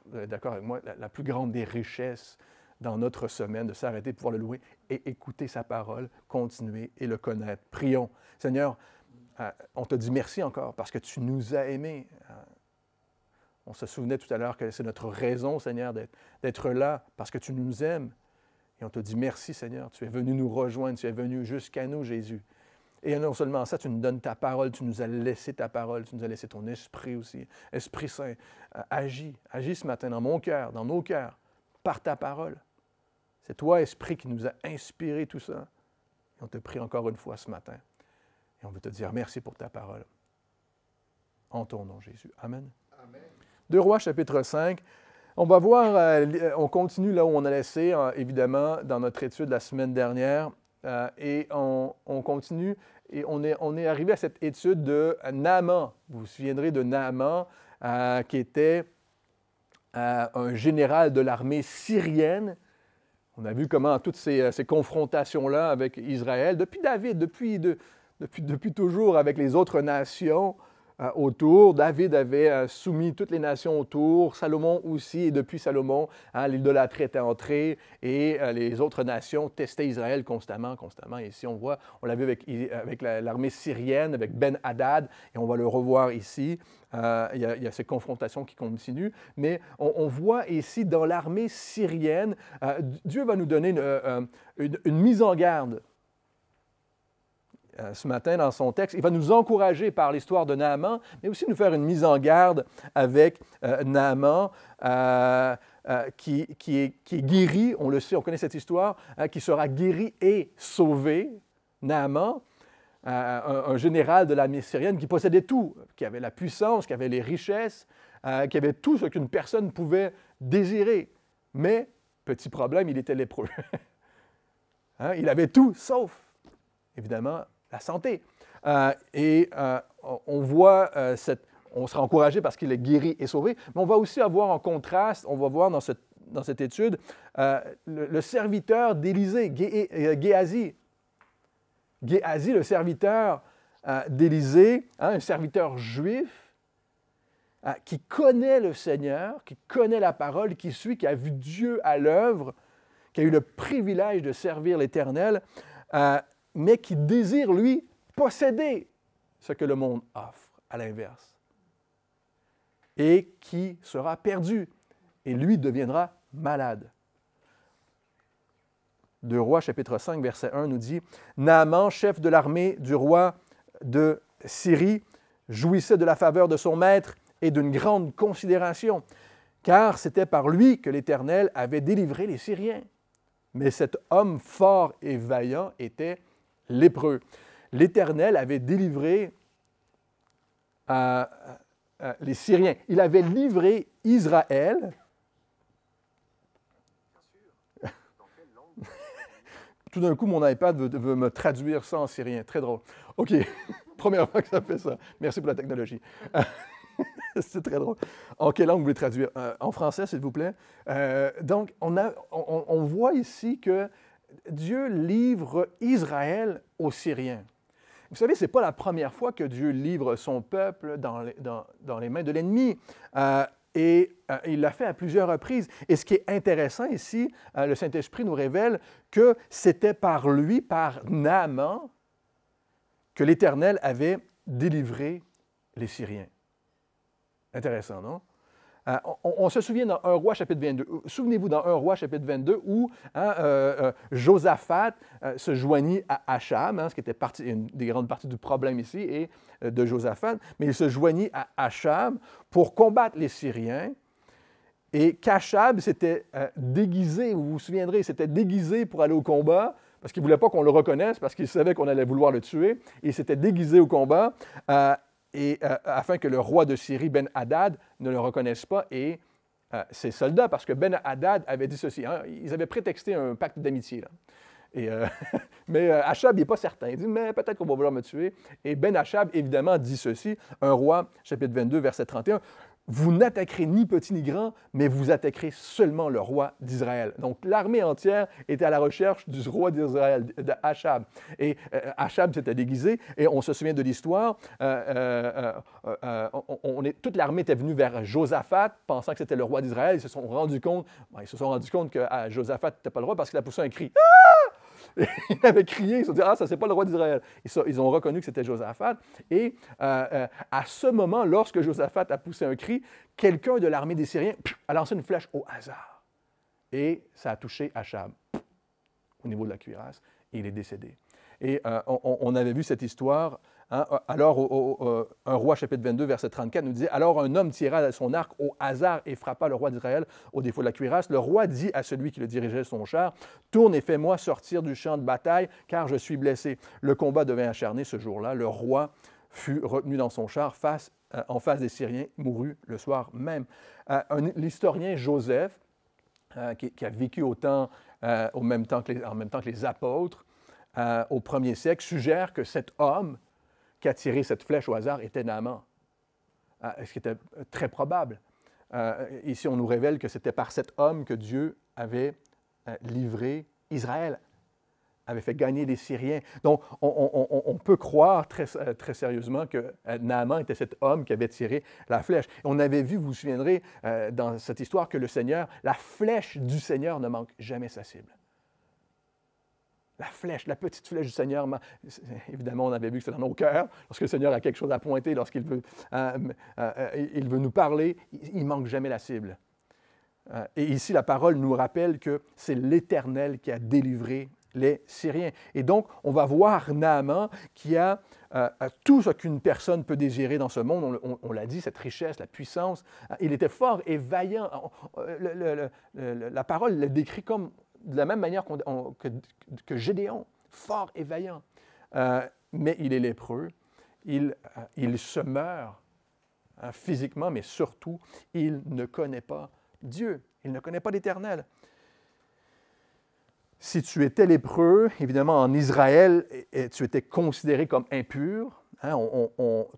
vous êtes d'accord avec moi, la plus grande des richesses dans notre semaine, de s'arrêter, de pouvoir le louer et écouter sa parole, continuer et le connaître. Prions. Seigneur, on te dit merci encore parce que tu nous as aimés. On se souvenait tout à l'heure que c'est notre raison, Seigneur, d'être là parce que tu nous aimes. Et on te dit merci, Seigneur. Tu es venu nous rejoindre, tu es venu jusqu'à nous, Jésus. Et non seulement ça, tu nous donnes ta parole, tu nous as laissé ta parole, tu nous as laissé ton esprit aussi. Esprit Saint, agis ce matin dans mon cœur, dans nos cœurs, par ta parole. C'est toi, Esprit, qui nous a inspiré tout ça. Et on te prie encore une fois ce matin. Et on veut te dire merci pour ta parole. En ton nom, Jésus. Amen. Amen. 2 Rois, chapitre 5. On va voir, on continue là où on a laissé, évidemment, dans notre étude la semaine dernière. Et on continue, et on est arrivé à cette étude de Naaman. Vous vous souviendrez de Naaman, qui était un général de l'armée syrienne. On a vu comment toutes ces confrontations-là avec Israël, depuis David, depuis toujours avec les autres nations autour. David avait soumis toutes les nations autour, Salomon aussi, et depuis Salomon, l'idolâtrie était entrée et les autres nations testaient Israël constamment. Et ici, on l'a vu avec l'armée syrienne, avec Ben-Hadad, et on va le revoir ici. Il y a ces confrontations qui continuent, mais on voit ici dans l'armée syrienne, Dieu va nous donner une mise en garde. Ce matin, dans son texte, il va nous encourager par l'histoire de Naaman, mais aussi nous faire une mise en garde avec Naaman, qui est guéri, on le sait, on connaît cette histoire, qui sera guéri et sauvé. Naaman, un général de l'armée syrienne qui possédait tout, qui avait la puissance, qui avait les richesses, qui avait tout ce qu'une personne pouvait désirer. Mais, petit problème, il était lépreux. Il avait tout, sauf, évidemment, la santé. On voit, on sera encouragé parce qu'il est guéri et sauvé, mais on va aussi avoir en contraste, on va voir dans cette étude, le serviteur d'Élisée, Géasi. Géasi, le serviteur d'Élisée, un serviteur juif, qui connaît le Seigneur, qui connaît la parole, qui suit, qui a vu Dieu à l'œuvre, qui a eu le privilège de servir l'Éternel, mais qui désire, lui, posséder ce que le monde offre, à l'inverse, et qui sera perdu, et lui deviendra malade. 2 Rois, chapitre 5, verset 1, nous dit « Naaman, chef de l'armée du roi de Syrie, jouissait de la faveur de son maître et d'une grande considération, car c'était par lui que l'Éternel avait délivré les Syriens. Mais cet homme fort et vaillant était lépreux. L'Éternel avait délivré les Syriens. Il avait livré Israël. Tout d'un coup, mon iPad veut me traduire ça en syrien. Très drôle. OK, première fois que ça fait ça. Merci pour la technologie. C'est très drôle. En quelle langue vous voulez traduire? En français, s'il vous plaît. Donc, on voit ici que Dieu livre Israël aux Syriens. Vous savez, ce n'est pas la première fois que Dieu livre son peuple dans les mains de l'ennemi. Il l'a fait à plusieurs reprises. Et ce qui est intéressant ici, le Saint-Esprit nous révèle que c'était par lui, par Naaman, que l'Éternel avait délivré les Syriens. Intéressant, non? On se souvient dans 1 Roi, chapitre 22. Souvenez-vous dans 1 Roi, chapitre 22, où Josaphat se joignit à Achab, ce qui était une des grandes parties du problème ici, et de Josaphat, mais il se joignit à Achab pour combattre les Syriens, et qu'Achab s'était déguisé, vous vous souviendrez, il s'était déguisé pour aller au combat, parce qu'il ne voulait pas qu'on le reconnaisse, parce qu'il savait qu'on allait vouloir le tuer, et il s'était déguisé au combat, afin que le roi de Syrie, Ben-Hadad, ne le reconnaisse pas, et ses soldats, parce que Ben-Hadad avait dit ceci, ils avaient prétexté un pacte d'amitié. Mais Achab n'est pas certain. Il dit, mais peut-être qu'on va vouloir me tuer. Et Ben-Achab, évidemment, dit ceci, 1 Roi, chapitre 22, verset 31, vous n'attaquerez ni petit ni grand, mais vous attaquerez seulement le roi d'Israël. Donc, l'armée entière était à la recherche du roi d'Israël, d'Achab. Et Achab s'était déguisé, et on se souvient de l'histoire. Toute l'armée était venue vers Josaphat, pensant que c'était le roi d'Israël. Ils se sont rendus compte que Josaphat n'était pas le roi parce qu'il a poussé un cri. Ils avaient crié, ils se sont dit « Ah, ça, c'est pas le roi d'Israël. » Ils ont reconnu que c'était Josaphat. Et à ce moment, lorsque Josaphat a poussé un cri, quelqu'un de l'armée des Syriens a lancé une flèche au hasard. Et ça a touché Achab au niveau de la cuirasse, et il est décédé. Et on avait vu cette histoire. Hein, alors, un roi, chapitre 22, verset 34, nous disait « Alors un homme tira son arc au hasard et frappa le roi d'Israël au défaut de la cuirasse. Le roi dit à celui qui le dirigeait son char, « Tourne et fais-moi sortir du champ de bataille, car je suis blessé. » Le combat devint acharné ce jour-là. Le roi fut retenu dans son char en face des Syriens, mourut le soir même. L'historien Joseph, qui a vécu en même temps que les apôtres, au 1er siècle, suggère que cet homme qui a tiré cette flèche au hasard était Naaman, ce qui était très probable. Ici, on nous révèle que c'était par cet homme que Dieu avait livré Israël, avait fait gagner les Syriens. Donc, on peut croire très sérieusement que Naaman était cet homme qui avait tiré la flèche. On avait vu, vous vous souviendrez, dans cette histoire, que le Seigneur, la flèche du Seigneur ne manque jamais sa cible. La flèche, la petite flèche du Seigneur, évidemment, on avait vu que c'est dans nos cœurs. Lorsque le Seigneur a quelque chose à pointer, lorsqu'il veut, il veut nous parler, il ne manque jamais la cible. Et ici, la parole nous rappelle que c'est l'Éternel qui a délivré les Syriens. Et donc, on va voir Naaman qui a tout ce qu'une personne peut désirer dans ce monde. On l'a dit, cette richesse, la puissance. Il était fort et vaillant. La parole le décrit comme de la même manière que Gédéon, fort et vaillant. Mais il est lépreux, il se meurt physiquement, mais surtout, il ne connaît pas Dieu, il ne connaît pas l'Éternel. Si tu étais lépreux, évidemment, en Israël, tu étais considéré comme impur, hein,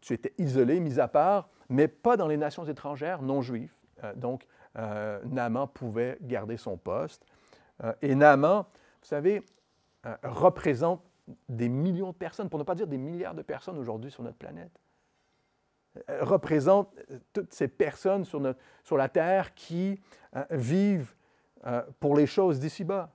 tu étais isolé, mis à part, mais pas dans les nations étrangères non juives. Donc, Naaman pouvait garder son poste. Et Naaman, vous savez, représente des millions de personnes, pour ne pas dire des milliards de personnes aujourd'hui sur notre planète. Représente toutes ces personnes sur la Terre qui vivent pour les choses d'ici-bas,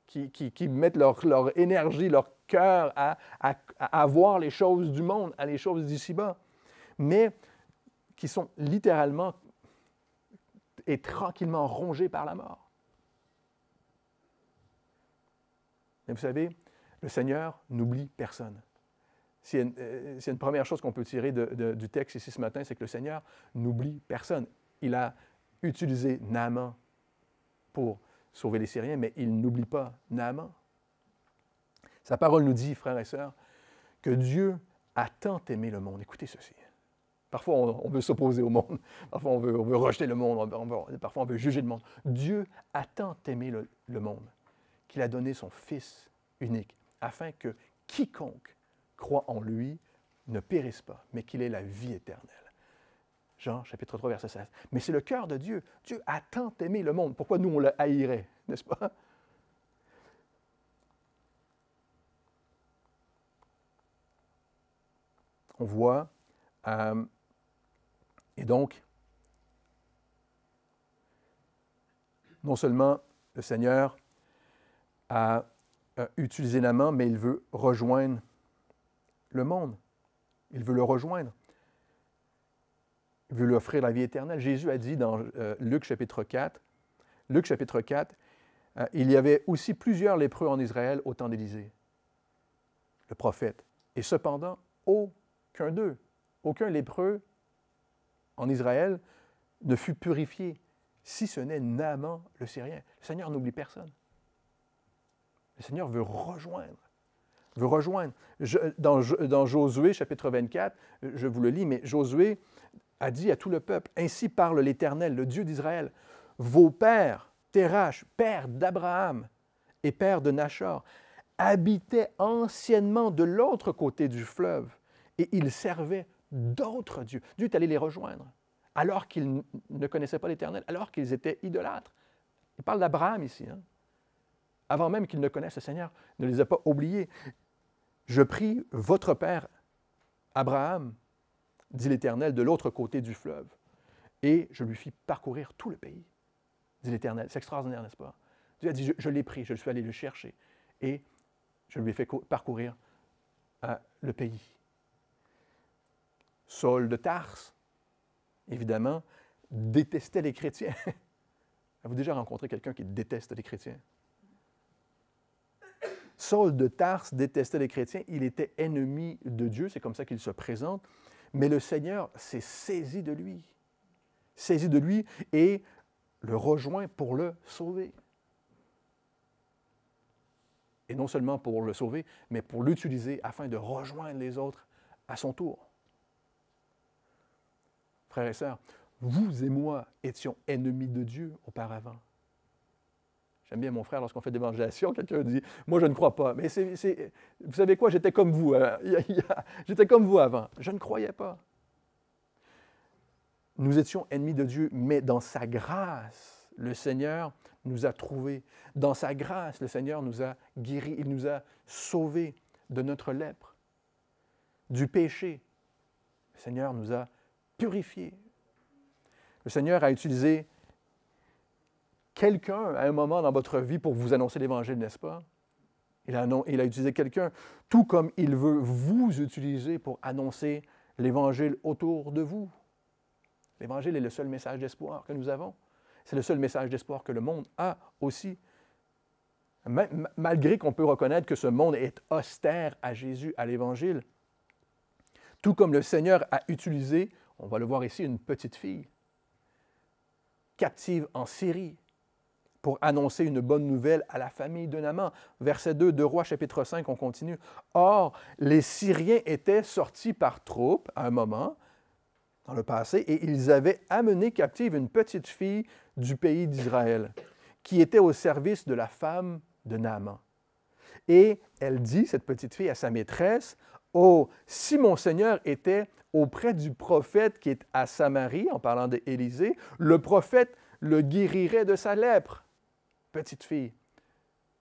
qui mettent leur énergie, leur cœur à voir les choses du monde, à les choses d'ici-bas, mais qui sont littéralement et tranquillement rongés par la mort. Mais vous savez, le Seigneur n'oublie personne. C'est une première chose qu'on peut tirer du texte ici ce matin, c'est que le Seigneur n'oublie personne. Il a utilisé Naaman pour sauver les Syriens, mais il n'oublie pas Naaman. Sa parole nous dit, frères et sœurs, que Dieu a tant aimé le monde. Écoutez ceci. Parfois, on veut s'opposer au monde. Parfois, on veut rejeter le monde. Parfois, on veut juger le monde. Dieu a tant aimé le monde qu'il a donné son Fils unique, afin que quiconque croit en lui ne périsse pas, mais qu'il ait la vie éternelle. Jean, chapitre 3, verset 16. Mais c'est le cœur de Dieu. Dieu a tant aimé le monde. Pourquoi nous, on le haïrait, n'est-ce pas? On voit, et donc, non seulement le Seigneur a utilisé Naaman, mais il veut rejoindre le monde. Il veut le rejoindre. Il veut lui offrir la vie éternelle. Jésus a dit dans Luc chapitre 4, il y avait aussi plusieurs lépreux en Israël au temps d'Élisée, le prophète. Et cependant, aucun d'eux, aucun lépreux en Israël ne fut purifié, si ce n'est Naaman le Syrien. Le Seigneur n'oublie personne. Le Seigneur veut rejoindre. Dans Josué, chapitre 24, je vous le lis, mais Josué a dit à tout le peuple, « Ainsi parle l'Éternel, le Dieu d'Israël, vos pères, Térash, père d'Abraham et père de Nachor, habitaient anciennement de l'autre côté du fleuve, et ils servaient d'autres dieux. » Dieu est allé les rejoindre. alors qu'ils ne connaissaient pas l'Éternel, alors qu'ils étaient idolâtres. Il parle d'Abraham ici. Hein? Avant même qu'ils ne connaissent le Seigneur, ne les a pas oubliés. Je prie votre père Abraham, dit l'Éternel, de l'autre côté du fleuve, et je lui fis parcourir tout le pays, dit l'Éternel. C'est extraordinaire, n'est-ce pas? Dieu a dit, je l'ai pris, je suis allé le chercher, et je lui ai fait parcourir le pays. Saul de Tarse, évidemment, détestait les chrétiens. Avez-vous déjà rencontré quelqu'un qui déteste les chrétiens? Saul de Tarse détestait les chrétiens, il était ennemi de Dieu, c'est comme ça qu'il se présente, mais le Seigneur s'est saisi de lui et le rejoint pour le sauver. Et non seulement pour le sauver, mais pour l'utiliser afin de rejoindre les autres à son tour. Frères et sœurs, vous et moi étions ennemis de Dieu auparavant. J'aime bien mon frère, lorsqu'on fait d'évangélisation, quelqu'un dit « Moi, je ne crois pas. » Mais vous savez quoi? J'étais comme vous. J'étais comme vous avant. Je ne croyais pas. Nous étions ennemis de Dieu, mais dans sa grâce, le Seigneur nous a trouvés. Dans sa grâce, le Seigneur nous a guéris. Il nous a sauvés de notre lèpre, du péché. Le Seigneur nous a purifiés. Le Seigneur a utilisé quelqu'un à un moment dans votre vie pour vous annoncer l'Évangile, n'est-ce pas? Il a utilisé quelqu'un, tout comme il veut vous utiliser pour annoncer l'Évangile autour de vous. L'Évangile est le seul message d'espoir que nous avons. C'est le seul message d'espoir que le monde a aussi. Malgré qu'on peut reconnaître que ce monde est austère à Jésus, à l'Évangile, tout comme le Seigneur a utilisé, on va le voir ici, une petite fille captive en Syrie, pour annoncer une bonne nouvelle à la famille de Naaman. Verset 2 de Rois, chapitre 5, on continue. Or, les Syriens étaient sortis par troupes à un moment, dans le passé, et ils avaient amené captive une petite fille du pays d'Israël, qui était au service de la femme de Naaman. Et elle dit, cette petite fille, à sa maîtresse, « Oh, si mon Seigneur était auprès du prophète qui est à Samarie, en parlant d'Élisée, le prophète le guérirait de sa lèpre. » Petite fille,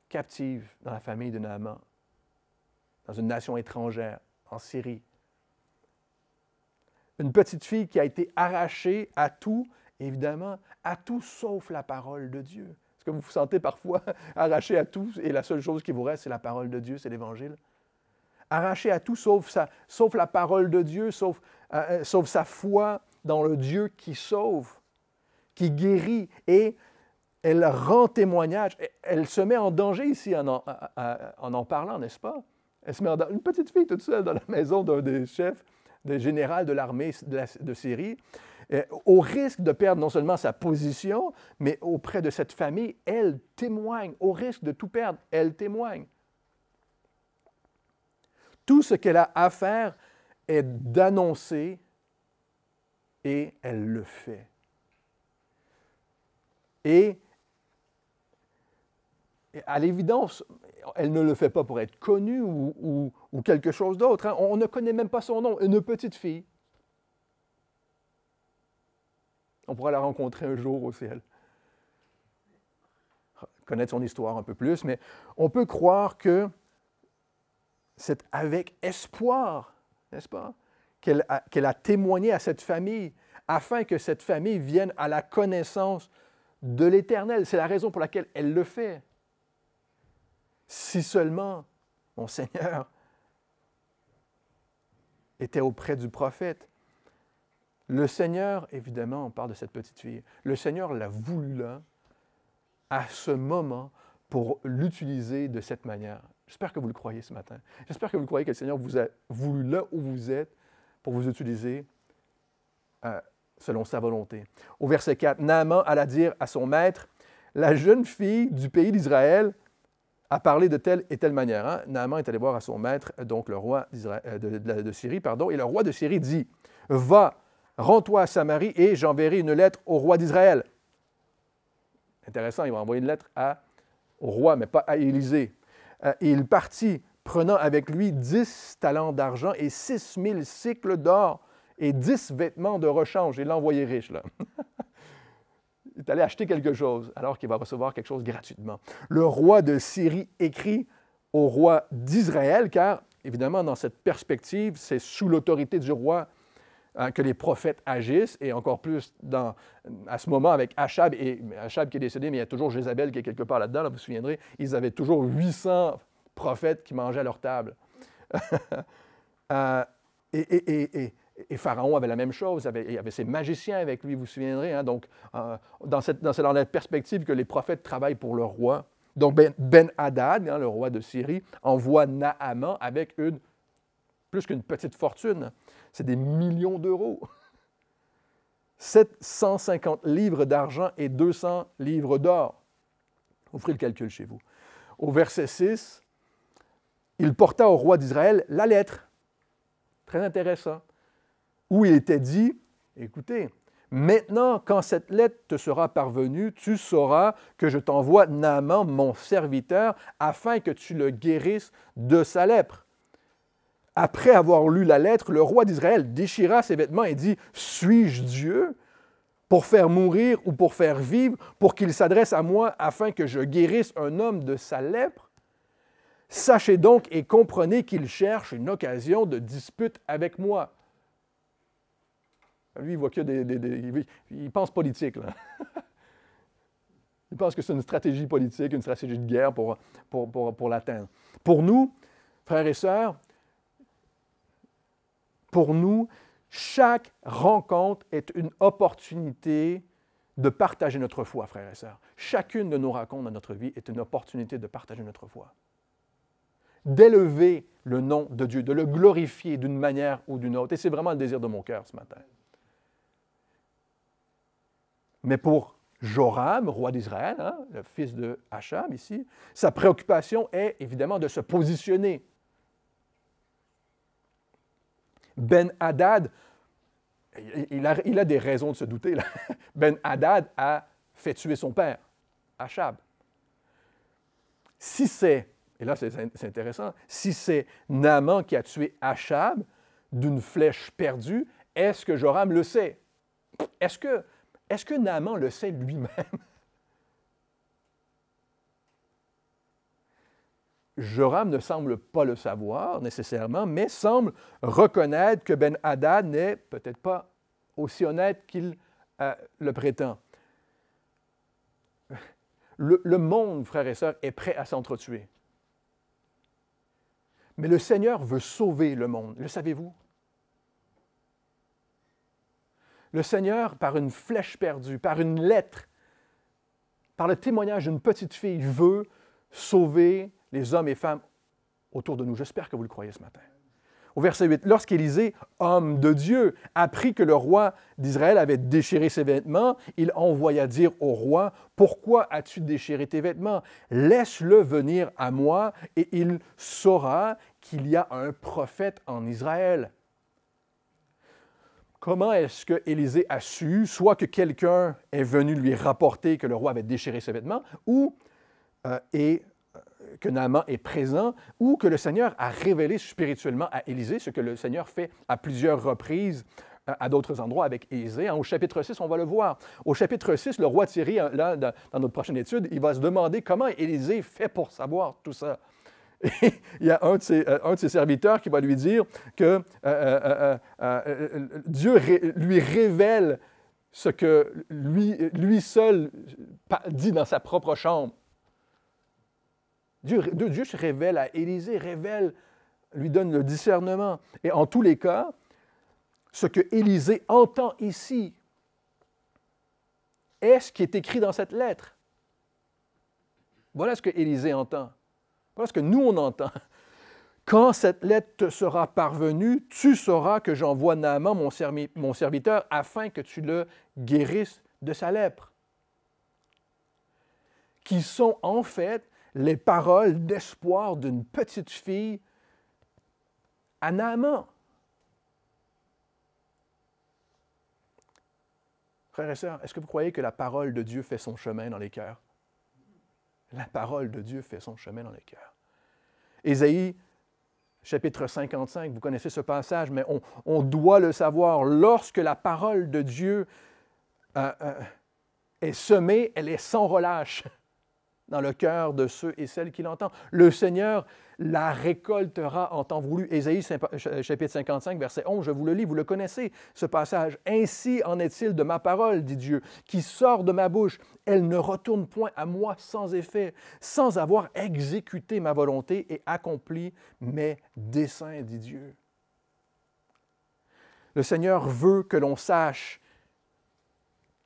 captive dans la famille de Naaman, dans une nation étrangère, en Syrie. Une petite fille qui a été arrachée à tout, évidemment, à tout sauf la parole de Dieu. Est-ce que vous vous sentez parfois arraché à tout et la seule chose qui vous reste, c'est la parole de Dieu, c'est l'Évangile? Arraché à tout sauf la parole de Dieu, sauf sa foi dans le Dieu qui sauve, qui guérit, et elle rend témoignage, elle se met en danger ici en parlant, n'est-ce pas? Elle se met une petite fille toute seule dans la maison d'un des chefs, des généraux de l'armée de Syrie, au risque de perdre non seulement sa position, mais auprès de cette famille, elle témoigne. Au risque de tout perdre, elle témoigne. Tout ce qu'elle a à faire est d'annoncer, et elle le fait. Et à l'évidence, elle ne le fait pas pour être connue ou quelque chose d'autre. Hein. On ne connaît même pas son nom. Une petite fille. On pourra la rencontrer un jour au ciel. Connaître son histoire un peu plus, mais on peut croire que c'est avec espoir, n'est-ce pas, qu'elle a témoigné à cette famille afin que cette famille vienne à la connaissance de l'Éternel. C'est la raison pour laquelle elle le fait. Si seulement mon Seigneur était auprès du prophète. Le Seigneur, évidemment, on parle de cette petite fille, le Seigneur l'a voulu là, à ce moment, pour l'utiliser de cette manière. J'espère que vous le croyez ce matin. J'espère que vous croyez que le Seigneur vous a voulu là où vous êtes pour vous utiliser selon sa volonté. Au verset 4, Naaman alla dire à son maître, « La jeune fille du pays d'Israël a parlé de telle et telle manière. Hein? » Naaman est allé voir à son maître, donc le roi de Syrie, et le roi de Syrie dit, « Va, rends-toi à Samarie et j'enverrai une lettre au roi d'Israël. » Intéressant, il va envoyer une lettre au roi, mais pas à Élisée. Et il partit, prenant avec lui 10 talents d'argent et 6 000 cycles d'or. et 10 vêtements de rechange. Il l'a envoyé riche, là. Il est allé acheter quelque chose, alors qu'il va recevoir quelque chose gratuitement. Le roi de Syrie écrit au roi d'Israël, car, évidemment, dans cette perspective, c'est sous l'autorité du roi que les prophètes agissent, et encore plus à ce moment avec Achab, et Achab qui est décédé, mais il y a toujours Jézabel qui est quelque part là-dedans, là, vous vous souviendrez, ils avaient toujours 800 prophètes qui mangeaient à leur table. Et Pharaon avait la même chose, il y avait ses magiciens avec lui, vous vous souviendrez. Hein? Donc, dans la perspective que les prophètes travaillent pour le roi. Donc, Ben-Hadad, le roi de Syrie, envoie Naaman avec plus qu'une petite fortune. C'est des millions d'euros. 750 livres d'argent et 200 livres d'or. Vous ferez le calcul chez vous. Au verset 6, il porta au roi d'Israël la lettre. Très intéressant. Où il était dit, écoutez, maintenant, quand cette lettre te sera parvenue, tu sauras que je t'envoie Naaman, mon serviteur, afin que tu le guérisses de sa lèpre. Après avoir lu la lettre, le roi d'Israël déchira ses vêtements et dit, suis-je Dieu pour faire mourir ou pour faire vivre, pour qu'il s'adresse à moi afin que je guérisse un homme de sa lèpre? Sachez donc et comprenez qu'il cherche une occasion de dispute avec moi. Lui, il voit que il pense politique, là. Il pense que c'est une stratégie politique, une stratégie de guerre pour l'atteindre. Pour nous, frères et sœurs, pour nous, chaque rencontre est une opportunité de partager notre foi, frères et sœurs. Chacune de nos rencontres dans notre vie est une opportunité de partager notre foi. D'élever le nom de Dieu, de le glorifier d'une manière ou d'une autre. Et c'est vraiment le désir de mon cœur ce matin. Mais pour Joram, roi d'Israël, hein, le fils de Achab ici, sa préoccupation est évidemment de se positionner. Ben-Hadad, il a des raisons de se douter, là. Ben-Hadad a fait tuer son père, Achab. Si c'est, et là c'est intéressant, si c'est Naaman qui a tué Achab d'une flèche perdue, est-ce que Joram le sait? Est-ce que Naaman le sait lui-même? Joram ne semble pas le savoir nécessairement, mais semble reconnaître que Ben-Hadad n'est peut-être pas aussi honnête qu'il le prétend. Le monde, frères et sœurs, est prêt à s'entretuer. Mais le Seigneur veut sauver le monde. Le savez-vous? Le Seigneur, par une flèche perdue, par une lettre, par le témoignage d'une petite fille, veut sauver les hommes et femmes autour de nous. J'espère que vous le croyez ce matin. Au verset 8, lorsqu'Élisée, homme de Dieu, apprit que le roi d'Israël avait déchiré ses vêtements, il envoya dire au roi, « Pourquoi as-tu déchiré tes vêtements? Laisse-le venir à moi, et il saura qu'il y a un prophète en Israël. » Comment est-ce que Élisée a su, soit que quelqu'un est venu lui rapporter que le roi avait déchiré ses vêtements, ou que Naaman est présent, ou que le Seigneur a révélé spirituellement à Élisée, ce que le Seigneur fait à plusieurs reprises à d'autres endroits avec Élisée. Au chapitre 6, on va le voir. Au chapitre 6, le roi de Syrie, là, dans notre prochaine étude, il va se demander comment Élisée fait pour savoir tout ça. Et il y a un de ses serviteurs qui va lui dire que Dieu lui révèle ce que lui seul dit dans sa propre chambre. Dieu se révèle à Élisée, lui donne le discernement. Et en tous les cas, ce que Élisée entend ici est ce qui est écrit dans cette lettre. Voilà ce que Élisée entend. Voilà ce que nous, on entend. Quand cette lettre te sera parvenue, tu sauras que j'envoie Naaman, mon serviteur, afin que tu le guérisses de sa lèpre. Qui sont en fait les paroles d'espoir d'une petite fille à Naaman. Frères et sœurs, est-ce que vous croyez que la parole de Dieu fait son chemin dans les cœurs? La parole de Dieu fait son chemin dans les cœurs. Ésaïe chapitre 55, vous connaissez ce passage, mais on doit le savoir. Lorsque la parole de Dieu est semée, elle est sans relâche dans le cœur de ceux et celles qui l'entendent. Le Seigneur la récoltera en temps voulu. Ésaïe chapitre 55, verset 11, je vous le lis, vous le connaissez, ce passage. « Ainsi en est-il de ma parole, dit Dieu, qui sort de ma bouche. Elle ne retourne point à moi sans effet, sans avoir exécuté ma volonté et accompli mes desseins, dit Dieu. » Le Seigneur veut que l'on sache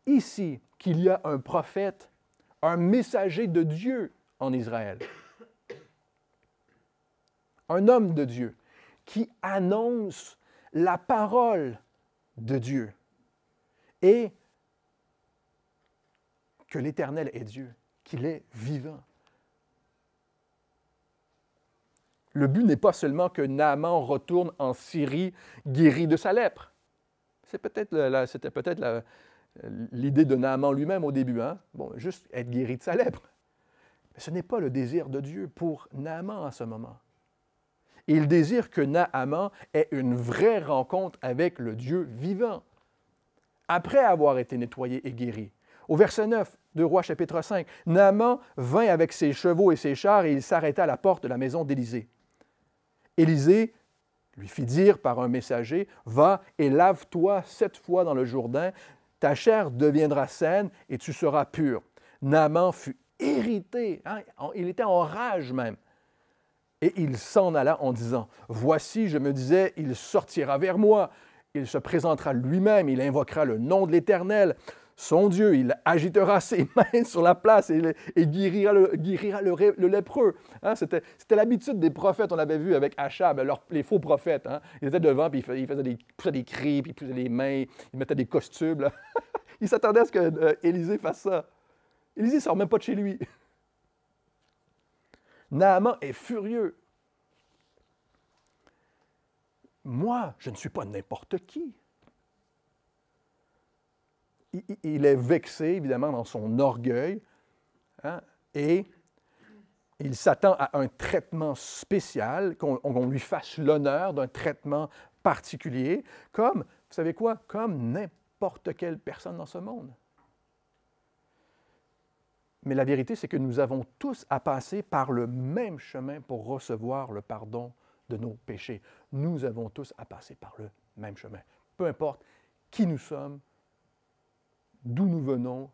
ici qu'il y a un prophète, un messager de Dieu en Israël. Un homme de Dieu qui annonce la parole de Dieu et que l'Éternel est Dieu, qu'il est vivant. Le but n'est pas seulement que Naaman retourne en Syrie guéri de sa lèpre. C'était peut-être l'idée de Naaman lui-même au début, hein? Bon, juste être guéri de sa lèpre. Mais ce n'est pas le désir de Dieu pour Naaman à ce moment. Il désire que Naaman ait une vraie rencontre avec le Dieu vivant, après avoir été nettoyé et guéri. Au verset 9 de Rois chapitre 5, Naaman vint avec ses chevaux et ses chars et il s'arrêta à la porte de la maison d'Élisée. Élisée lui fit dire par un messager, « Va et lave-toi 7 fois dans le Jourdain, ta chair deviendra saine et tu seras pur. » Naaman fut irrité, hein? Il était en rage même. Et il s'en alla en disant, « Voici, je me disais, il sortira vers moi, il se présentera lui-même, il invoquera le nom de l'Éternel, son Dieu, il agitera ses mains sur la place et guérira le lépreux. Hein? C'était l'habitude des prophètes, on l'avait vu avec Achab, les faux prophètes. Hein? Ils étaient devant, puis ils poussaient des cris, puis ils poussaient les mains, ils mettaient des costumes. Là. Ils s'attendaient à ce qu'Élisée fasse ça. Élisée ne sort même pas de chez lui. Naaman est furieux. Moi, je ne suis pas n'importe qui. Il est vexé, évidemment, dans son orgueil, hein, et il s'attend à un traitement spécial, qu'on lui fasse l'honneur d'un traitement particulier, comme, vous savez quoi, comme n'importe quelle personne dans ce monde. Mais la vérité, c'est que nous avons tous à passer par le même chemin pour recevoir le pardon de nos péchés. Nous avons tous à passer par le même chemin. Peu importe qui nous sommes, d'où nous venons,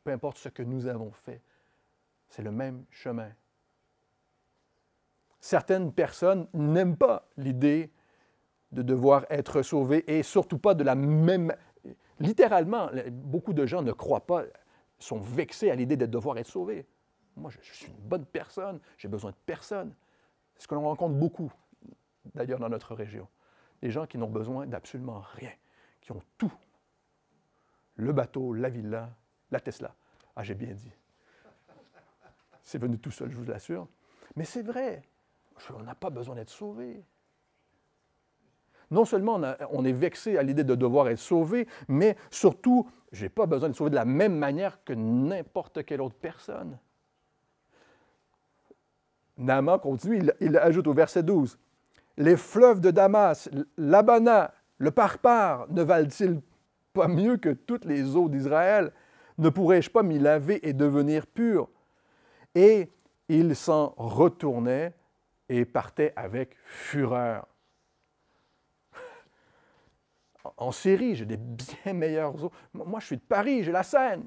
peu importe ce que nous avons fait, c'est le même chemin. Certaines personnes n'aiment pas l'idée de devoir être sauvées et surtout pas de la même... Littéralement, beaucoup de gens ne croient pas, sont vexés à l'idée de devoir être sauvés. Moi, je suis une bonne personne, j'ai besoin de personne. C'est ce que l'on rencontre beaucoup, d'ailleurs, dans notre région. Des gens qui n'ont besoin d'absolument rien, qui ont tout. Le bateau, la villa, la Tesla. Ah, j'ai bien dit. C'est venu tout seul, je vous l'assure. Mais c'est vrai, on n'a pas besoin d'être sauvé. Non seulement on est vexé à l'idée de devoir être sauvé, mais surtout, je n'ai pas besoin d'être sauvé de la même manière que n'importe quelle autre personne. Naaman continue, il ajoute au verset 12, « Les fleuves de Damas, l'Abana, le Parpar ne valent-ils pas mieux que toutes les eaux d'Israël? Ne pourrais-je pas m'y laver et devenir pur? » Et il s'en retournait et partait avec fureur. En Syrie, j'ai des bien meilleures eaux. Moi, je suis de Paris, j'ai la Seine.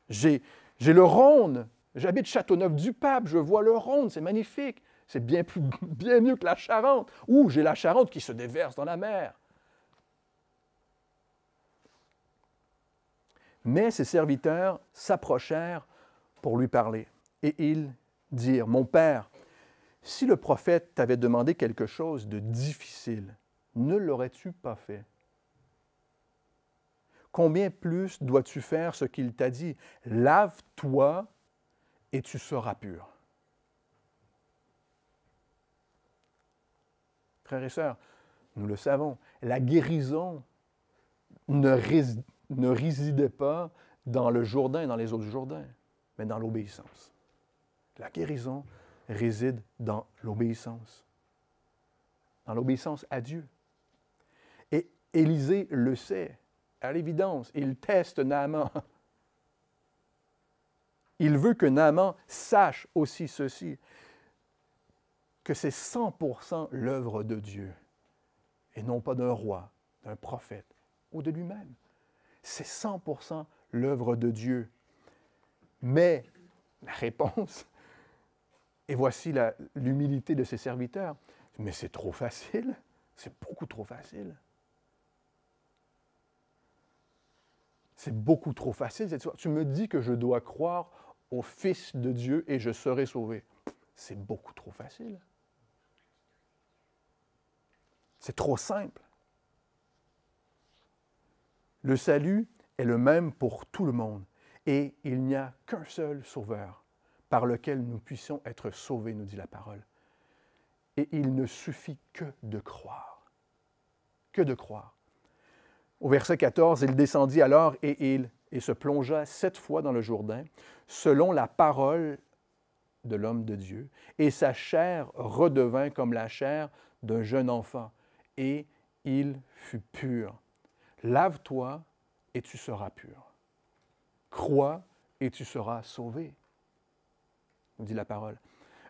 J'ai le Rhône. J'habite Châteauneuf-du-Pape, je vois le Rhône, c'est magnifique. C'est bien mieux que la Charente. Ou j'ai la Charente qui se déverse dans la mer. Mais ses serviteurs s'approchèrent pour lui parler. Et ils dirent, « Mon père, si le prophète t'avait demandé quelque chose de difficile, ne l'aurais-tu pas fait? Combien plus dois-tu faire ce qu'il t'a dit? Lave-toi et tu seras pur. » Frères et sœurs, nous le savons, la guérison ne résidait pas dans le Jourdain, dans les eaux du Jourdain, mais dans l'obéissance. La guérison réside dans l'obéissance. Dans l'obéissance à Dieu. Et Élisée le sait, à l'évidence. Il teste Naaman. Il veut que Naaman sache aussi ceci, que c'est 100% l'œuvre de Dieu, et non pas d'un roi, d'un prophète, ou de lui-même. C'est 100% l'œuvre de Dieu. Mais la réponse, et voici l'humilité de ses serviteurs, mais c'est trop facile, c'est beaucoup trop facile. C'est beaucoup trop facile. Tu me dis que je dois croire au Fils de Dieu et je serai sauvé. C'est beaucoup trop facile. C'est trop simple. Le salut est le même pour tout le monde et il n'y a qu'un seul sauveur par lequel nous puissions être sauvés, nous dit la parole. Et il ne suffit que de croire. Que de croire. Au verset 14, il descendit alors et se plongea 7 fois dans le Jourdain, selon la parole de l'homme de Dieu, et sa chair redevint comme la chair d'un jeune enfant, et il fut pur. Lave-toi et tu seras pur. Crois et tu seras sauvé, nous dit la parole.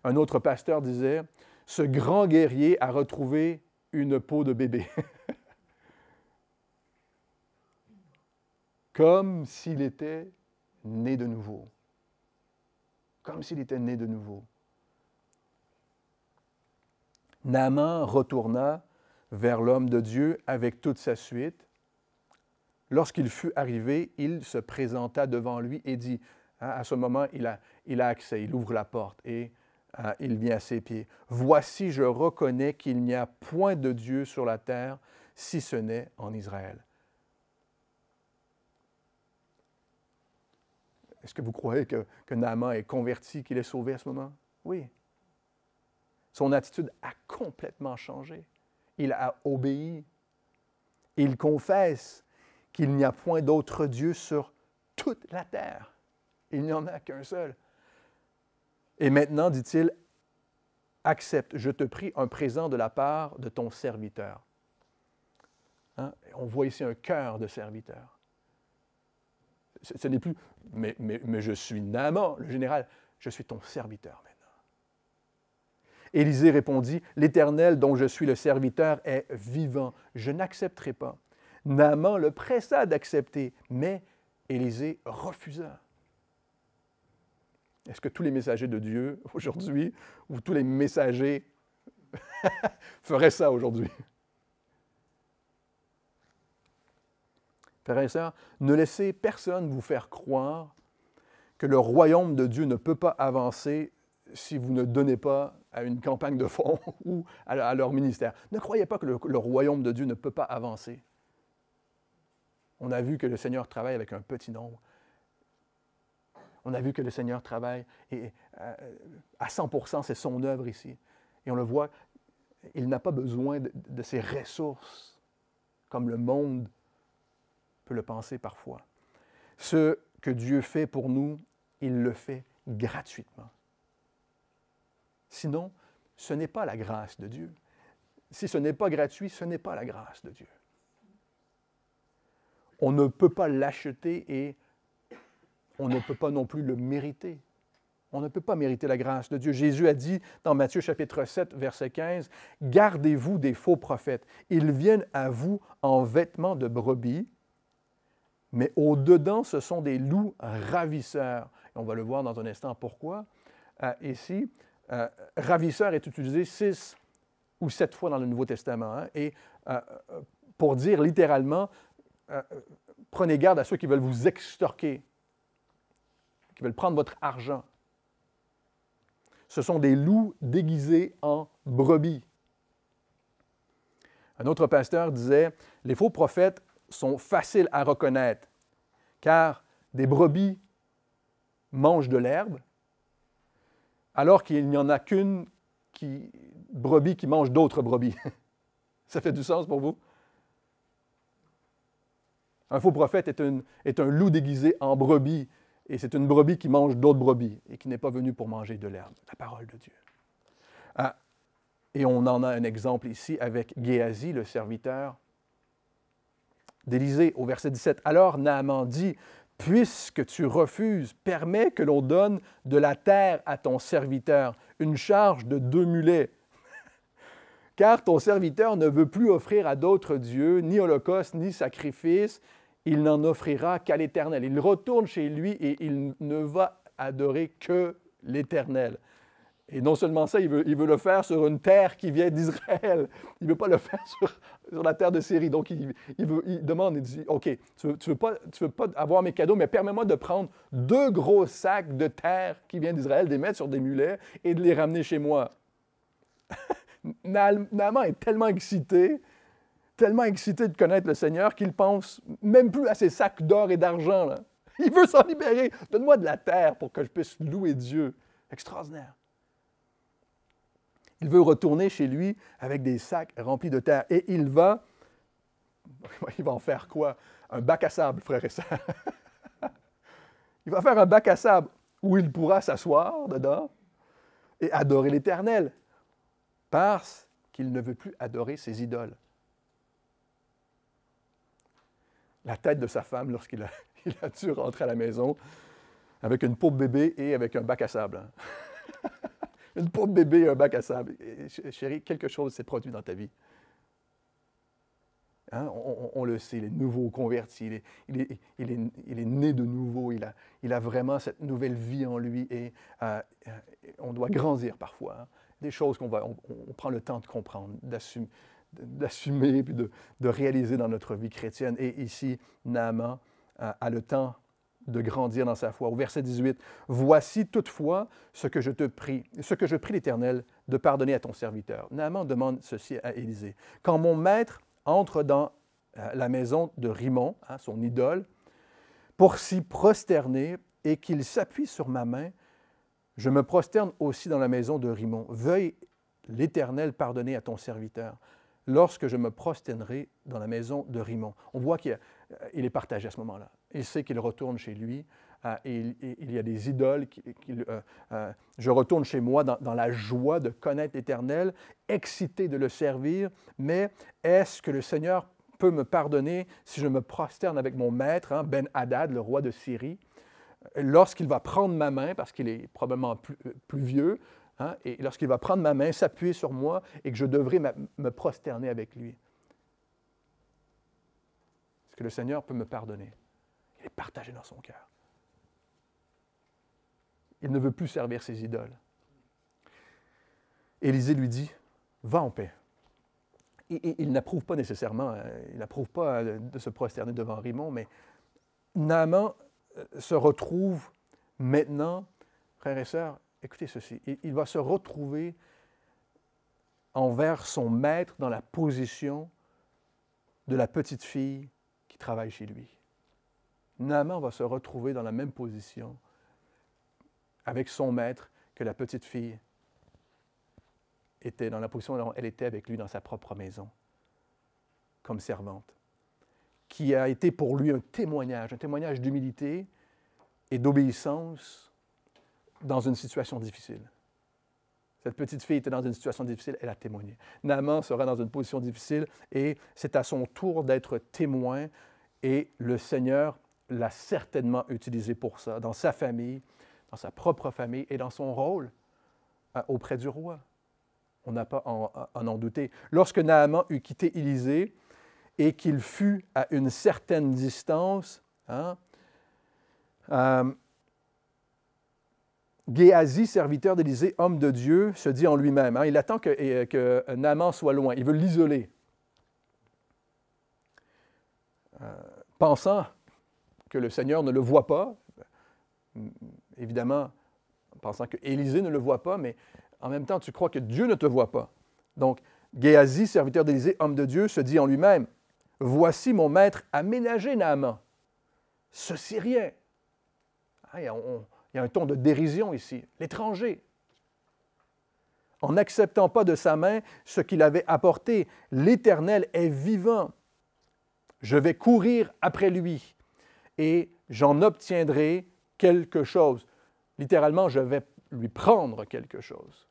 Un autre pasteur disait, « Ce grand guerrier a retrouvé une peau de bébé. » Comme s'il était né de nouveau. Comme s'il était né de nouveau. Naaman retourna vers l'homme de Dieu avec toute sa suite. Lorsqu'il fut arrivé, il se présenta devant lui et dit, à ce moment, il a accès, il ouvre la porte et il vient à ses pieds. « Voici, je reconnais qu'il n'y a point de Dieu sur la terre, si ce n'est en Israël. » Est-ce que vous croyez que Naaman est converti, qu'il est sauvé à ce moment? Oui. Son attitude a complètement changé. Il a obéi. Il confesse qu'il n'y a point d'autre Dieu sur toute la terre. Il n'y en a qu'un seul. Et maintenant, dit-il, accepte, je te prie, un présent de la part de ton serviteur. Hein? On voit ici un cœur de serviteur. Ce n'est plus, mais je suis Naaman, le général, je suis ton serviteur maintenant. Élisée répondit, l'Éternel dont je suis le serviteur est vivant, je n'accepterai pas. Naaman le pressa d'accepter, mais Élisée refusa. Est-ce que tous les messagers de Dieu aujourd'hui, ou tous les messagers feraient ça aujourd'hui? Frères et sœurs, ne laissez personne vous faire croire que le royaume de Dieu ne peut pas avancer si vous ne donnez pas à une campagne de fonds ou à leur ministère. Ne croyez pas que le royaume de Dieu ne peut pas avancer. On a vu que le Seigneur travaille avec un petit nombre. On a vu que le Seigneur travaille et à 100%, c'est son œuvre ici. Et on le voit, il n'a pas besoin de ses ressources comme le monde peut le penser parfois. Ce que Dieu fait pour nous, il le fait gratuitement. Sinon, ce n'est pas la grâce de Dieu. Si ce n'est pas gratuit, ce n'est pas la grâce de Dieu. On ne peut pas l'acheter et on ne peut pas non plus le mériter. On ne peut pas mériter la grâce de Dieu. Jésus a dit dans Matthieu chapitre 7, verset 15, « Gardez-vous des faux prophètes. Ils viennent à vous en vêtements de brebis, mais au-dedans, ce sont des loups ravisseurs. » Et on va le voir dans un instant pourquoi. Ici, ravisseur est utilisé 6 ou 7 fois dans le Nouveau Testament. Hein, et pour dire littéralement, prenez garde à ceux qui veulent vous extorquer, qui veulent prendre votre argent. Ce sont des loups déguisés en brebis. Un autre pasteur disait, « Les faux prophètes sont faciles à reconnaître, car des brebis mangent de l'herbe, alors qu'il n'y en a qu'une brebis qui mange d'autres brebis. » Ça fait du sens pour vous? Un faux prophète est un loup déguisé en brebis, et c'est une brebis qui mange d'autres brebis, et qui n'est pas venue pour manger de l'herbe, la parole de Dieu. Ah, et on en a un exemple ici avec Géasi, le serviteur d'Élisée, au verset 17. « Alors Naaman dit, « Puisque tu refuses, permets que l'on donne de la terre à ton serviteur, une charge de 2 mulets. Car ton serviteur ne veut plus offrir à d'autres dieux, ni holocauste, ni sacrifice. Il n'en offrira qu'à l'Éternel. » Il retourne chez lui et il ne va adorer que l'Éternel. Et non seulement ça, il veut le faire sur une terre qui vient d'Israël. Il ne veut pas le faire sur la terre de Syrie. Donc, il demande, il dit, « OK, tu veux pas avoir mes cadeaux, mais permets-moi de prendre 2 gros sacs de terre qui viennent d'Israël, de les mettre sur des mulets et de les ramener chez moi. » Naaman est tellement excité de connaître le Seigneur qu'il pense même plus à ses sacs d'or et d'argent, là. Il veut s'en libérer. « Donne-moi de la terre pour que je puisse louer Dieu. » Extraordinaire. Il veut retourner chez lui avec des sacs remplis de terre. Et il va en faire quoi? Un bac à sable, frères et sœurs. Il va faire un bac à sable où il pourra s'asseoir dedans et adorer l'Éternel, parce qu'il ne veut plus adorer ses idoles. La tête de sa femme lorsqu'il a dû rentrer à la maison avec une peau de bébé et avec un bac à sable. Hein? Une peau de bébé et un bac à sable. Chérie, quelque chose s'est produit dans ta vie. Hein? On le sait, il est nouveau converti, il est né de nouveau, il a vraiment cette nouvelle vie en lui et on doit grandir parfois. Hein? Des choses on prend le temps de comprendre, d'assumer puis de réaliser dans notre vie chrétienne. Et ici, Naaman a le temps de grandir dans sa foi. Au verset 18, « Voici toutefois ce que je prie l'Éternel de pardonner à ton serviteur. » Naaman demande ceci à Élisée. « Quand mon maître entre dans la maison de Rimon, hein, son idole, pour s'y prosterner et qu'il s'appuie sur ma main, je me prosterne aussi dans la maison de Rimon. Veuille l'Éternel pardonner à ton serviteur lorsque je me prosternerai dans la maison de Rimon. » On voit qu'il est partagé à ce moment-là. Il sait qu'il retourne chez lui et il y a des idoles. Je retourne chez moi dans la joie de connaître l'Éternel, excité de le servir, mais est-ce que le Seigneur peut me pardonner si je me prosterne avec mon maître, hein, Ben-Hadad, le roi de Syrie, lorsqu'il va prendre ma main, parce qu'il est probablement plus vieux, hein, et lorsqu'il va prendre ma main, s'appuyer sur moi et que je devrais me prosterner avec lui? Est-ce que le Seigneur peut me pardonner? Il est partagé dans son cœur. Il ne veut plus servir ses idoles. Élisée lui dit, « Va en paix. » Il n'approuve pas nécessairement, il n'approuve pas de se prosterner devant Rimon, mais Naaman se retrouve maintenant, frères et sœurs, écoutez ceci, il va se retrouver envers son maître dans la position de la petite fille qui travaille chez lui. Naaman va se retrouver dans la même position avec son maître que la petite fille était, dans la position où elle était avec lui dans sa propre maison, comme servante, qui a été pour lui un témoignage d'humilité et d'obéissance dans une situation difficile. Cette petite fille était dans une situation difficile, elle a témoigné. Naaman sera dans une position difficile et c'est à son tour d'être témoin et le Seigneur l'a certainement utilisé pour ça, dans sa famille, dans sa propre famille et dans son rôle auprès du roi. On n'a pas à en douter. Lorsque Naaman eut quitté Élisée et qu'il fut à une certaine distance, hein, Géasi, serviteur d'Élisée, homme de Dieu, se dit en lui-même, hein, il attend que Naaman soit loin, il veut l'isoler. Pensant que le Seigneur ne le voit pas, évidemment, pensant que Élisée ne le voit pas, mais en même temps, tu crois que Dieu ne te voit pas. Donc, Géasi, serviteur d'Élisée, homme de Dieu, se dit en lui-même, « Voici mon maître aménagé Naaman, ce Syrien. » Il y a un ton de dérision ici, l'étranger. En n'acceptant pas de sa main ce qu'il avait apporté, l'Éternel est vivant. Je vais courir après lui et j'en obtiendrai quelque chose. Littéralement, je vais lui prendre quelque chose.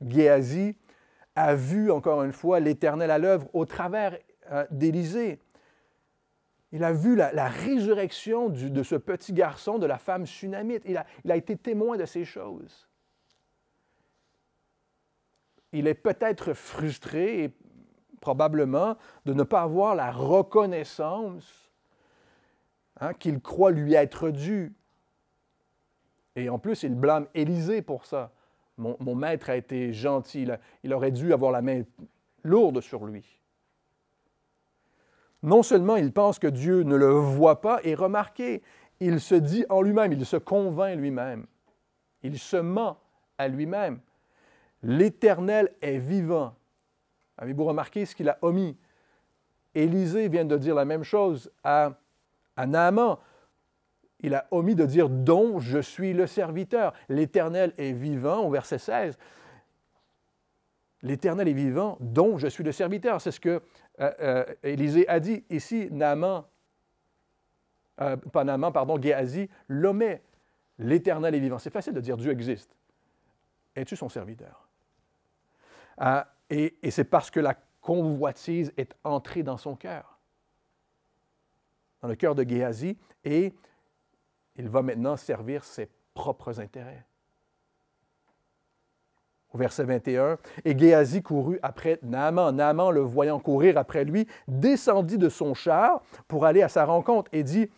Géasi a vu, encore une fois, l'Éternel à l'œuvre au travers d'Élisée. Il a vu la résurrection de ce petit garçon, de la femme sunamite. Il a été témoin de ces choses. Il est peut-être frustré, et probablement, de ne pas avoir la reconnaissance qu'il croit lui être due. Et en plus, il blâme Élisée pour ça. Mon maître a été gentil. Il aurait dû avoir la main lourde sur lui. Non seulement il pense que Dieu ne le voit pas, et remarquez, il se dit en lui-même, il se convainc lui-même. Il se ment à lui-même. L'Éternel est vivant. Avez-vous remarqué ce qu'il a omis? Élisée vient de dire la même chose à Naaman. Il a omis de dire « dont je suis le serviteur ». L'Éternel est vivant, au verset 16. L'Éternel est vivant, dont je suis le serviteur. C'est ce que Élisée a dit. Ici, Géasi l'omet. L'Éternel est vivant. C'est facile de dire Dieu existe. Es-tu son serviteur? Et c'est parce que la convoitise est entrée dans son cœur, dans le cœur de Géasi, et il va maintenant servir ses propres intérêts. Au verset 21, « Et Géasi courut après Naaman. Naaman, le voyant courir après lui, descendit de son char pour aller à sa rencontre et dit,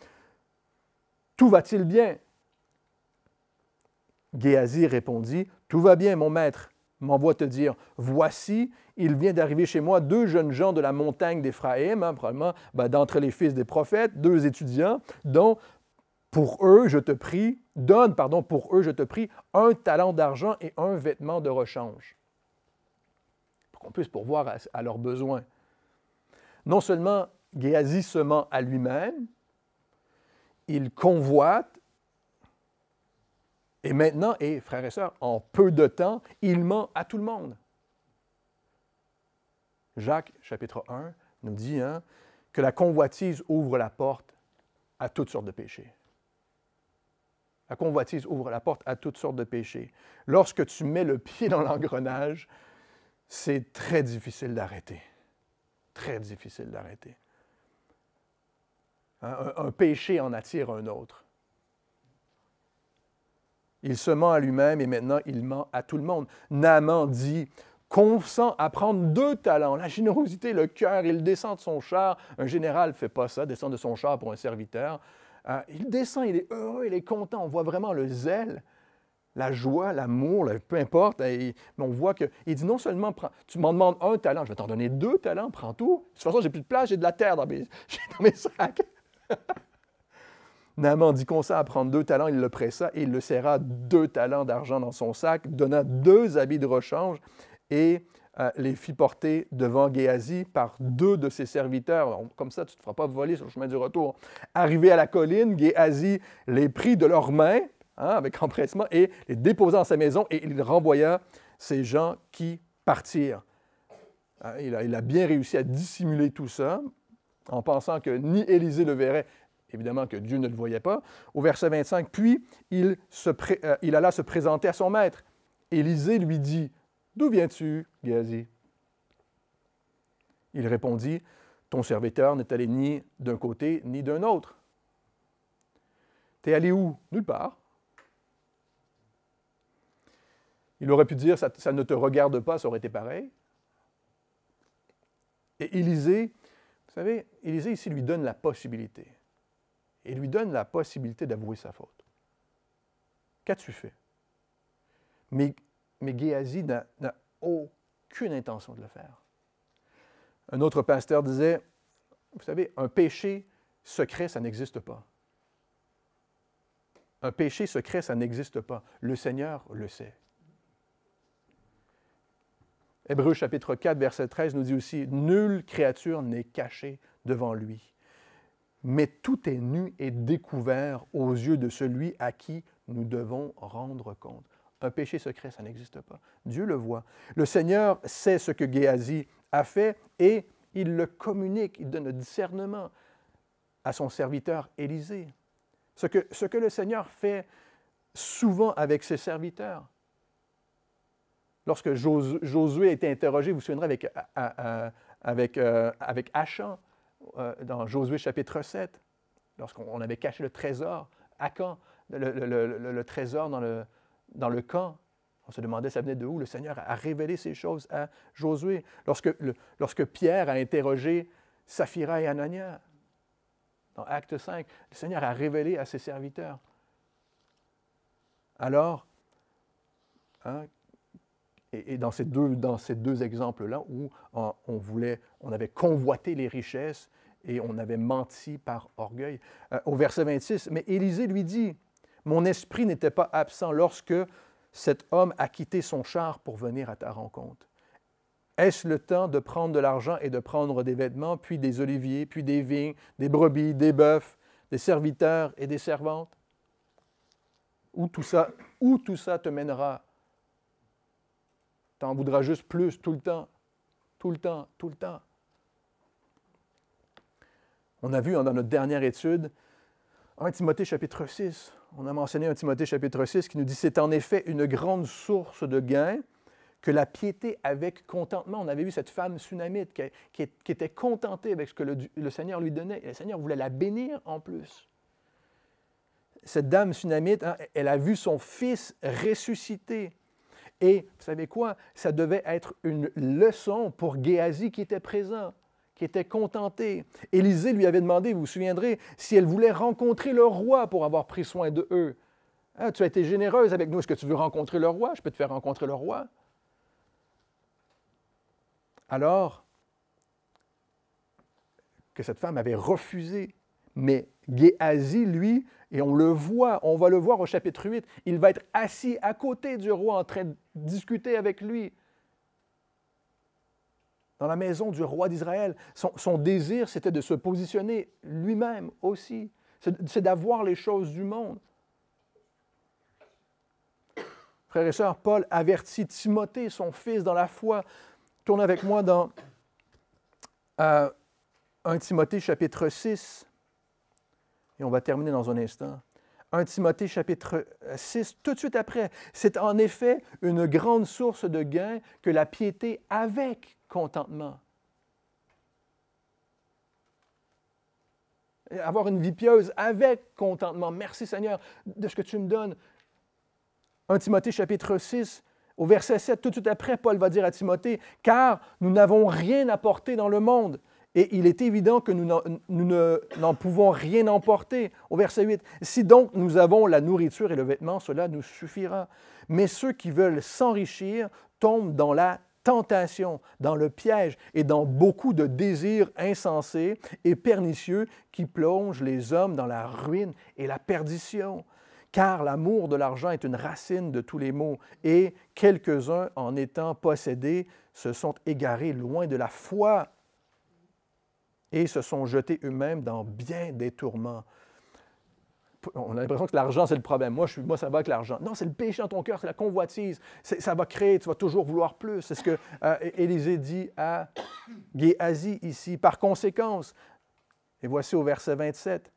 « Tout va-t-il bien? » Géasi répondit, « Tout va bien, mon maître. M'envoie te dire, voici, il vient d'arriver chez moi 2 jeunes gens de la montagne d'Éphraïm, probablement d'entre les fils des prophètes, 2 étudiants, dont pour eux, je te prie, pour eux, je te prie, 1 talent d'argent et 1 vêtement de rechange, pour qu'on puisse pourvoir à leurs besoins. » Non seulement Géasi se ment à lui-même, il convoite, et maintenant, et frères et sœurs, en peu de temps, il ment à tout le monde. Jacques, chapitre 1, nous dit que la convoitise ouvre la porte à toutes sortes de péchés. La convoitise ouvre la porte à toutes sortes de péchés. Lorsque tu mets le pied dans l'engrenage, c'est très difficile d'arrêter. Très difficile d'arrêter. Un péché en attire un autre. Il se ment à lui-même et maintenant il ment à tout le monde. Naaman dit, consent à prendre 2 talents. La générosité, le cœur, il descend de son char. Un général ne fait pas ça, descend de son char pour un serviteur. Il descend, il est heureux, il est content. On voit vraiment le zèle, la joie, l'amour, peu importe. Mais on voit qu'il dit non seulement, tu m'en demandes 1 talent, je vais t'en donner 2 talents, prends tout. De toute façon, j'ai plus de place, j'ai de la terre dans mes sacs. Naaman dit consent à prendre 2 talents, il le pressa et il le serra 2 talents d'argent dans son sac, donna 2 habits de rechange et les fit porter devant Géasi par 2 de ses serviteurs. Comme ça, tu ne te feras pas voler sur le chemin du retour. Arrivé à la colline, Géasi les prit de leurs mains, avec empressement, et les déposa dans sa maison, et il renvoya ces gens qui partirent. Il a bien réussi à dissimuler tout ça, en pensant que ni Élisée le verrait, évidemment que Dieu ne le voyait pas. Au verset 25, « Puis il alla se présenter à son maître. Élisée lui dit, « D'où viens-tu, Géasi? » Il répondit, « Ton serviteur n'est allé ni d'un côté ni d'un autre. »« T'es allé où? » »« Nulle part. » Il aurait pu dire, « Ça ne te regarde pas, ça aurait été pareil. » Et Élisée, vous savez, Élisée ici lui donne la possibilité. Et lui donne la possibilité d'avouer sa faute. Qu'as-tu fait? Mais Géasi n'a aucune intention de le faire. Un autre pasteur disait, vous savez, un péché secret, ça n'existe pas. Un péché secret, ça n'existe pas. Le Seigneur le sait. Hébreux chapitre 4, verset 13 nous dit aussi, « Nulle créature n'est cachée devant lui. Mais tout est nu et découvert aux yeux de celui à qui nous devons rendre compte. » Un péché secret, ça n'existe pas. Dieu le voit. Le Seigneur sait ce que Géasi a fait et il le communique, il donne le discernement à son serviteur Élisée. Ce que le Seigneur fait souvent avec ses serviteurs. Lorsque Josué a été interrogé, vous vous souviendrez avec Achan, dans Josué chapitre 7, lorsqu'on avait caché le trésor, Achan, le trésor dans le camp, on se demandait ça venait de où. Le Seigneur a révélé ces choses à Josué. Lorsque Pierre a interrogé Saphira et Anania, dans Acte 5, le Seigneur a révélé à ses serviteurs. Alors, hein, et dans ces deux exemples-là, où on avait convoité les richesses et on avait menti par orgueil. Au verset 26, « Mais Élisée lui dit, « Mon esprit n'était pas absent lorsque cet homme a quitté son char pour venir à ta rencontre. Est-ce le temps de prendre de l'argent et de prendre des vêtements, puis des oliviers, puis des vignes, des brebis, des bœufs, des serviteurs et des servantes? Où tout ça te mènera? Tu en voudras juste plus tout le temps, tout le temps, tout le temps. » On a vu dans notre dernière étude, 1 Timothée chapitre 6, on a mentionné 1 Timothée chapitre 6 qui nous dit « C'est en effet une grande source de gain que la piété avec contentement. » On avait vu cette femme sunamite qui était contentée avec ce que le Seigneur lui donnait. Et le Seigneur voulait la bénir en plus. Cette dame sunamite, hein, elle a vu son fils ressusciter. Et vous savez quoi? Ça devait être une leçon pour Géasi qui était présent, qui était contenté. Élisée lui avait demandé, vous vous souviendrez, si elle voulait rencontrer le roi pour avoir pris soin d'eux. Hein, tu as été généreuse avec nous. Est-ce que tu veux rencontrer le roi? Je peux te faire rencontrer le roi. Alors que cette femme avait refusé. Mais Géasi, lui, et on va le voir au chapitre 8, il va être assis à côté du roi en train de discuter avec lui. Dans la maison du roi d'Israël, son désir, c'était de se positionner lui-même aussi. C'est d'avoir les choses du monde. Frères et sœurs, Paul avertit Timothée, son fils, dans la foi. Tourne avec moi dans 1 Timothée chapitre 6. Et on va terminer dans un instant. 1 Timothée chapitre 6, tout de suite après. C'est en effet une grande source de gain que la piété avec contentement. Avoir une vie pieuse avec contentement. Merci Seigneur de ce que tu me donnes. 1 Timothée chapitre 6, au verset 7, tout de suite après, Paul va dire à Timothée, « Car nous n'avons rien apporté dans le monde. » Et il est évident que nous n'en pouvons rien emporter. Au verset 8, « Si donc nous avons la nourriture et le vêtement, cela nous suffira. Mais ceux qui veulent s'enrichir tombent dans la tentation, dans le piège et dans beaucoup de désirs insensés et pernicieux qui plongent les hommes dans la ruine et la perdition. Car l'amour de l'argent est une racine de tous les maux, et quelques-uns, en étant possédés, se sont égarés loin de la foi et se sont jetés eux-mêmes dans bien des tourments. » On a l'impression que l'argent, c'est le problème. Moi, ça va avec l'argent. Non, c'est le péché dans ton cœur, c'est la convoitise. Ça va créer, tu vas toujours vouloir plus. C'est ce que Élisée dit à Géasi ici. Par conséquence, et voici au verset 27,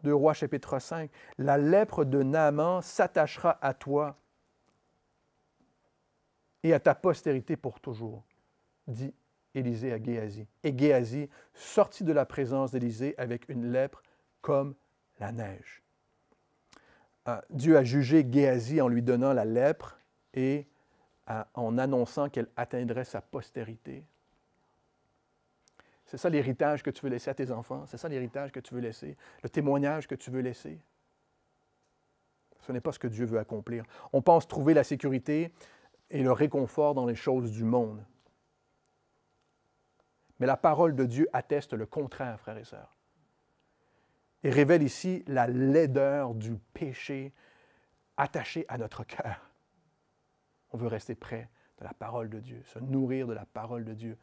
2 Rois chapitre 5, « La lèpre de Naaman s'attachera à toi et à ta postérité pour toujours, dit Élisée à Géasi. Et Géasi sortit de la présence d'Élisée avec une lèpre comme la neige. » Dieu a jugé Géasi en lui donnant la lèpre et en annonçant qu'elle atteindrait sa postérité. C'est ça l'héritage que tu veux laisser à tes enfants. C'est ça l'héritage que tu veux laisser. Le témoignage que tu veux laisser. Ce n'est pas ce que Dieu veut accomplir. On pense trouver la sécurité et le réconfort dans les choses du monde. Mais la parole de Dieu atteste le contraire, frères et sœurs. Et révèle ici la laideur du péché attaché à notre cœur. On veut rester près de la parole de Dieu, se nourrir de la parole de Dieu,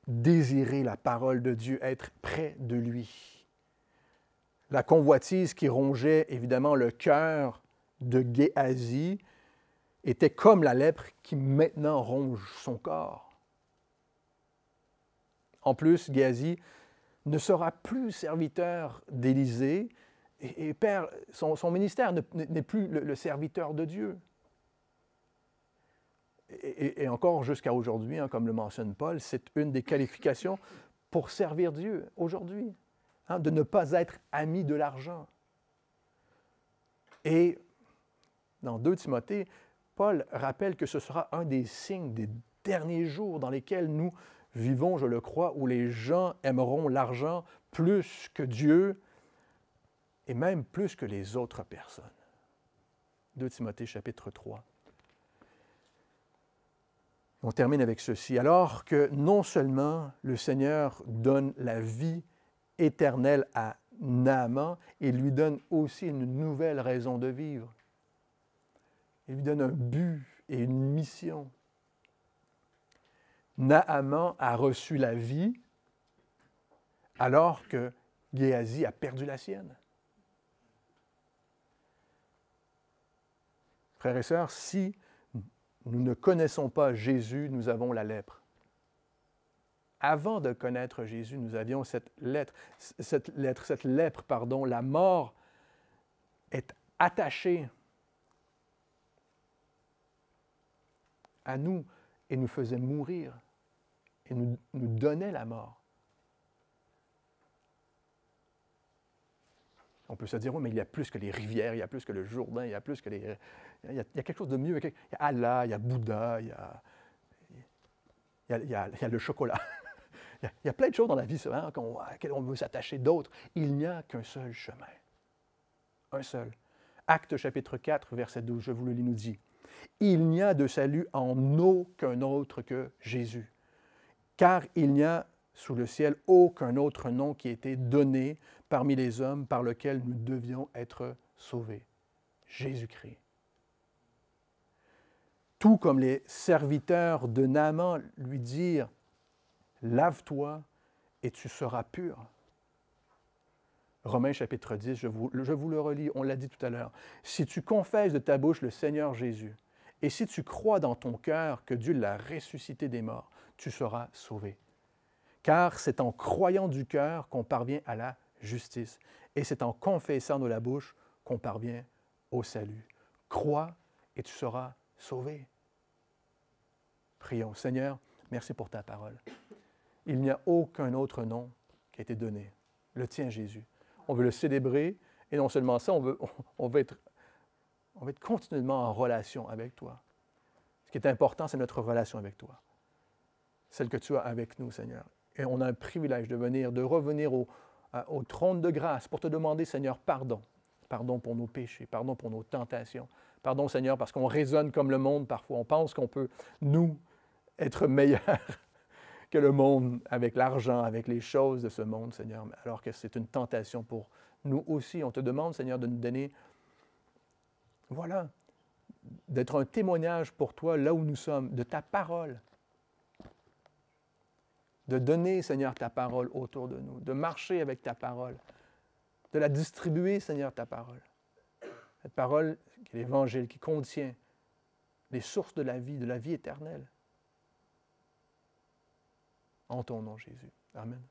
désirer la parole de Dieu, être près de lui. La convoitise qui rongeait évidemment le cœur de Géasi était comme la lèpre qui maintenant ronge son corps. En plus, Géasi ne sera plus serviteur d'Élisée et son ministère n'est plus le serviteur de Dieu. et encore jusqu'à aujourd'hui, hein, comme le mentionne Paul, c'est une des qualifications pour servir Dieu aujourd'hui, hein, de ne pas être ami de l'argent. Et dans 2 Timothée, Paul rappelle que ce sera un des signes des derniers jours dans lesquels nous vivons, je le crois, où les gens aimeront l'argent plus que Dieu et même plus que les autres personnes. 2 Timothée chapitre 3. On termine avec ceci. Alors que non seulement le Seigneur donne la vie éternelle à Naaman, il lui donne aussi une nouvelle raison de vivre. Il lui donne un but et une mission. Naaman a reçu la vie alors que Géasi a perdu la sienne. Frères et sœurs, si nous ne connaissons pas Jésus, nous avons la lèpre. Avant de connaître Jésus, nous avions cette lèpre, la mort est attachée à nous et nous faisait mourir et nous donnait la mort. On peut se dire, oui, mais il y a plus que les rivières, il y a plus que le Jourdain, il y a plus que les... Il y a quelque chose de mieux. Il y a Allah, il y a Bouddha, il y a le chocolat. Il y a plein de choses dans la vie à laquelle on veut s'attacher, d'autres. Il n'y a qu'un seul chemin. Un seul. Actes chapitre 4, verset 12, je vous le lis, nous dit, « Il n'y a de salut en aucun autre que Jésus, car il n'y a sous le ciel aucun autre nom qui ait été donné parmi les hommes par lequel nous devions être sauvés. Jésus-Christ. » Tout comme les serviteurs de Naaman lui dirent, « Lave-toi et tu seras pur. » Romains chapitre 10, je vous le relis, on l'a dit tout à l'heure. « Si tu confesses de ta bouche le Seigneur Jésus, et si tu crois dans ton cœur que Dieu l'a ressuscité des morts, tu seras sauvé. Car c'est en croyant du cœur qu'on parvient à la justice, et c'est en confessant de la bouche qu'on parvient au salut. Crois et tu seras sauvé. » Prions. Seigneur, merci pour ta parole. Il n'y a aucun autre nom qui a été donné. Le tien, Jésus. On veut le célébrer, et non seulement ça, on veut être continuellement en relation avec toi. Ce qui est important, c'est notre relation avec toi. Celle que tu as avec nous, Seigneur. Et on a un privilège de revenir au trône de grâce pour te demander, Seigneur, pardon. Pardon pour nos péchés, pardon pour nos tentations. Pardon, Seigneur, parce qu'on raisonne comme le monde parfois. On pense qu'on peut, nous, être meilleurs que le monde avec l'argent, avec les choses de ce monde, Seigneur, alors que c'est une tentation pour nous aussi. On te demande, Seigneur, de nous donner, voilà, d'être un témoignage pour toi là où nous sommes, de ta parole. De donner, Seigneur, ta parole autour de nous, de marcher avec ta parole, de la distribuer, Seigneur, ta parole. Cette parole qui est l'Évangile, qui contient les sources de la vie éternelle. En ton nom, Jésus. Amen.